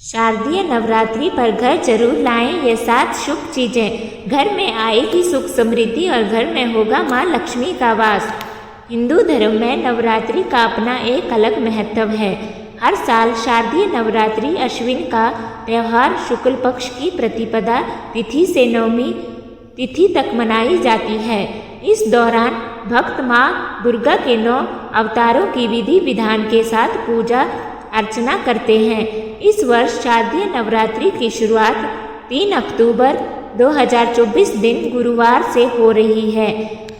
शारदीय नवरात्रि पर घर जरूर लाएं ये 7 शुभ चीज़ें। घर में आएगी सुख समृद्धि और घर में होगा माँ लक्ष्मी का वास। हिंदू धर्म में नवरात्रि का अपना एक अलग महत्व है। हर साल शारदीय नवरात्रि अश्विन का त्यौहार शुक्ल पक्ष की प्रतिपदा तिथि से नवमी तिथि तक मनाई जाती है। इस दौरान भक्त माँ दुर्गा के 9 अवतारों की विधि विधान के साथ पूजा अर्चना करते हैं। इस वर्ष शारदीय नवरात्रि की शुरुआत 3 अक्टूबर 2024 दिन गुरुवार से हो रही है।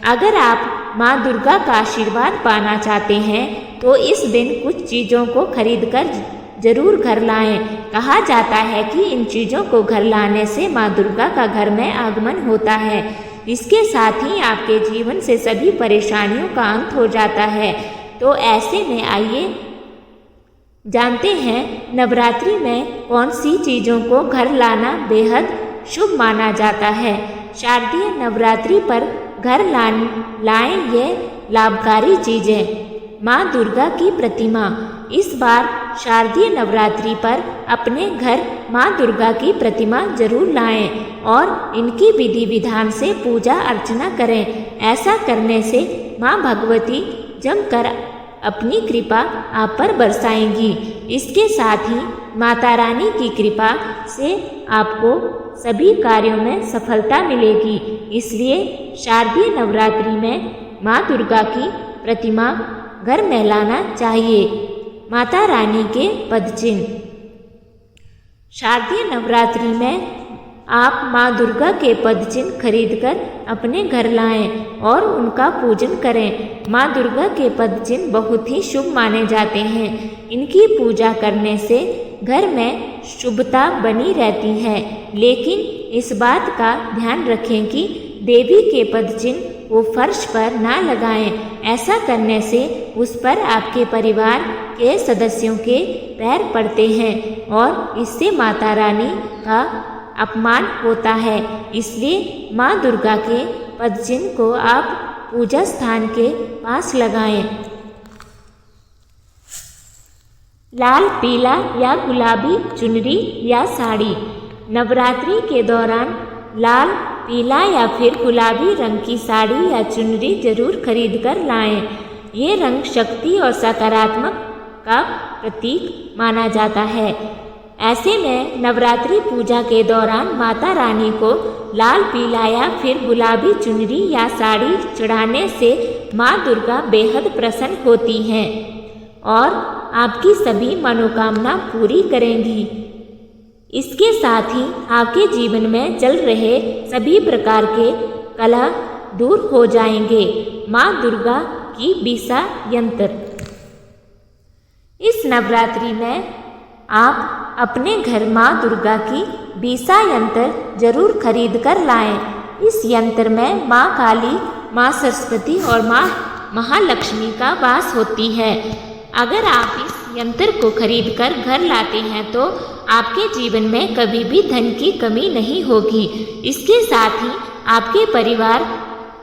अगर आप माँ दुर्गा का आशीर्वाद पाना चाहते हैं तो इस दिन कुछ चीज़ों को खरीदकर जरूर घर लाएं। कहा जाता है कि इन चीज़ों को घर लाने से माँ दुर्गा का घर में आगमन होता है। इसके साथ ही आपके जीवन से सभी परेशानियों का अंत हो जाता है। तो ऐसे में आइए जानते हैं नवरात्रि में कौन सी चीज़ों को घर लाना बेहद शुभ माना जाता है। शारदीय नवरात्रि पर घर लाएं ये लाभकारी चीज़ें। माँ दुर्गा की प्रतिमा। इस बार शारदीय नवरात्रि पर अपने घर माँ दुर्गा की प्रतिमा जरूर लाएं और इनकी विधि विधान से पूजा अर्चना करें। ऐसा करने से माँ भगवती जमकर अपनी कृपा आप पर बरसाएंगी। इसके साथ ही माता रानी की कृपा से आपको सभी कार्यों में सफलता मिलेगी। इसलिए शारदीय नवरात्रि में माँ दुर्गा की प्रतिमा घर में लाना चाहिए। माता रानी के पदचिन्ह। शारदीय नवरात्रि में आप माँ दुर्गा के पदचिन्ह खरीदकर अपने घर लाएं और उनका पूजन करें। माँ दुर्गा के पदचिन्ह बहुत ही शुभ माने जाते हैं। इनकी पूजा करने से घर में शुभता बनी रहती है। लेकिन इस बात का ध्यान रखें कि देवी के पदचिन्ह को फर्श पर ना लगाएं। ऐसा करने से उस पर आपके परिवार के सदस्यों के पैर पड़ते हैं और इससे माता रानी का अपमान होता है। इसलिए माँ दुर्गा के पदचिन्ह को आप पूजा स्थान के पास लगाएं। लाल, पीला या गुलाबी चुनरी या साड़ी। नवरात्रि के दौरान लाल, पीला या फिर गुलाबी रंग की साड़ी या चुनरी जरूर खरीद कर लाएं। ये रंग शक्ति और सकारात्मक का प्रतीक माना जाता है। ऐसे में नवरात्रि पूजा के दौरान माता रानी को लाल, पीला या फिर गुलाबी चुनरी या साड़ी चढ़ाने से माँ दुर्गा बेहद प्रसन्न होती हैं और आपकी सभी मनोकामना पूरी करेंगी। इसके साथ ही आपके जीवन में चल रहे सभी प्रकार के कलह दूर हो जाएंगे। माँ दुर्गा की बीसा यंत्र। इस नवरात्रि में आप अपने घर माँ दुर्गा की बीसा यंत्र जरूर खरीद कर लाएं। इस यंत्र में माँ काली, माँ सरस्वती और माँ महालक्ष्मी का वास होती है। अगर आप इस यंत्र को खरीद कर घर लाते हैं तो आपके जीवन में कभी भी धन की कमी नहीं होगी। इसके साथ ही आपके परिवार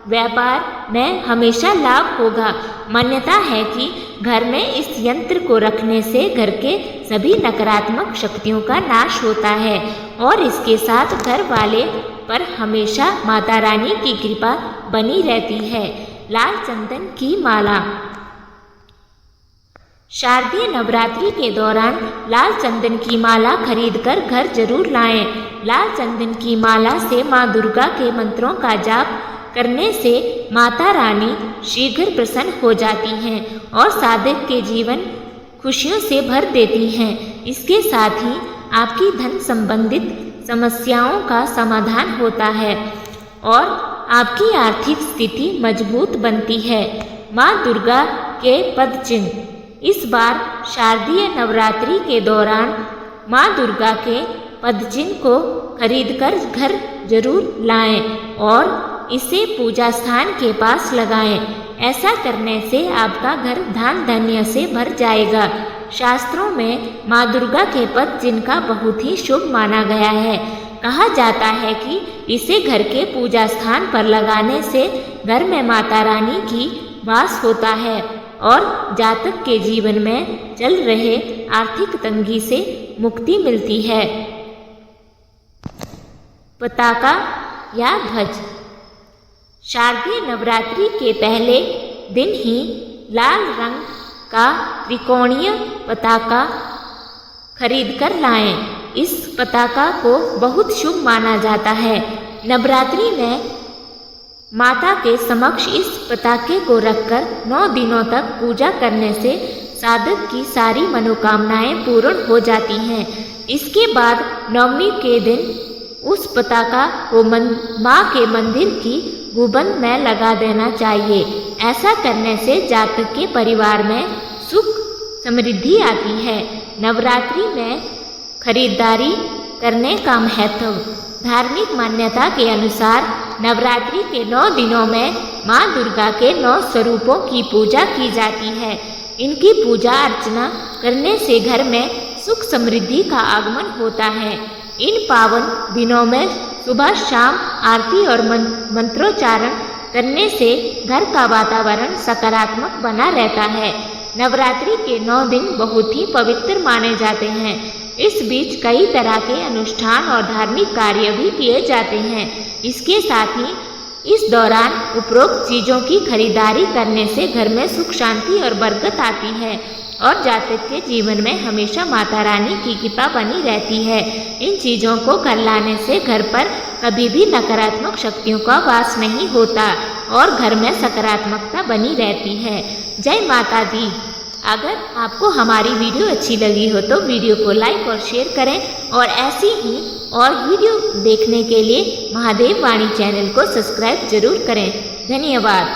व्यापार में हमेशा लाभ होगा। मान्यता है कि घर में इस यंत्र को रखने से घर के सभी नकारात्मक शक्तियों का नाश होता है और इसके साथ घर वाले पर हमेशा माता रानी की कृपा बनी रहती है। लाल चंदन की माला। शारदीय नवरात्रि के दौरान लाल चंदन की माला खरीदकर घर जरूर लाएं। लाल चंदन की माला से माँ दुर्गा के मंत्रों का जाप करने से माता रानी शीघ्र प्रसन्न हो जाती हैं और साधक के जीवन खुशियों से भर देती हैं। इसके साथ ही आपकी धन संबंधित समस्याओं का समाधान होता है और आपकी आर्थिक स्थिति मजबूत बनती है। माँ दुर्गा के पदचिन्ह। इस बार शारदीय नवरात्रि के दौरान माँ दुर्गा के पदचिन्ह को खरीदकर घर जरूर लाएं और इसे पूजा स्थान के पास लगाएं। ऐसा करने से आपका घर धन धान्य से भर जाएगा। शास्त्रों में माँ दुर्गा के पदचिन्ह का बहुत ही शुभ माना गया है। कहा जाता है कि इसे घर के पूजा स्थान पर लगाने से घर में माता रानी की वास होता है और जातक के जीवन में चल रहे आर्थिक तंगी से मुक्ति मिलती है। पताका या ध्वज। शारदीय नवरात्रि के पहले दिन ही लाल रंग का त्रिकोणीय पताका खरीद कर लाएं। इस पताका को बहुत शुभ माना जाता है। नवरात्रि में माता के समक्ष इस पताके को रखकर 9 दिनों तक पूजा करने से साधक की सारी मनोकामनाएं पूर्ण हो जाती हैं। इसके बाद नवमी के दिन उस पताका को माँ के मंदिर की गुंबद में लगा देना चाहिए। ऐसा करने से जातक के परिवार में सुख समृद्धि आती है। नवरात्रि में खरीदारी करने का महत्व। धार्मिक मान्यता के अनुसार नवरात्रि के 9 दिनों में माँ दुर्गा के 9 स्वरूपों की पूजा की जाती है। इनकी पूजा अर्चना करने से घर में सुख समृद्धि का आगमन होता है। इन पावन दिनों में सुबह शाम आरती और मंत्रोच्चारण करने से घर का वातावरण सकारात्मक बना रहता है। नवरात्रि के 9 दिन बहुत ही पवित्र माने जाते हैं। इस बीच कई तरह के अनुष्ठान और धार्मिक कार्य भी किए जाते हैं। इसके साथ ही इस दौरान उपरोक्त चीज़ों की खरीदारी करने से घर में सुख शांति और बरकत आती है और जातक के जीवन में हमेशा माता रानी की कृपा बनी रहती है। इन चीज़ों को घर लाने से घर पर कभी भी नकारात्मक शक्तियों का वास नहीं होता और घर में सकारात्मकता बनी रहती है। जय माता दी। अगर आपको हमारी वीडियो अच्छी लगी हो तो वीडियो को लाइक और शेयर करें और ऐसी ही और वीडियो देखने के लिए महादेव वाणी चैनल को सब्सक्राइब जरूर करें। धन्यवाद।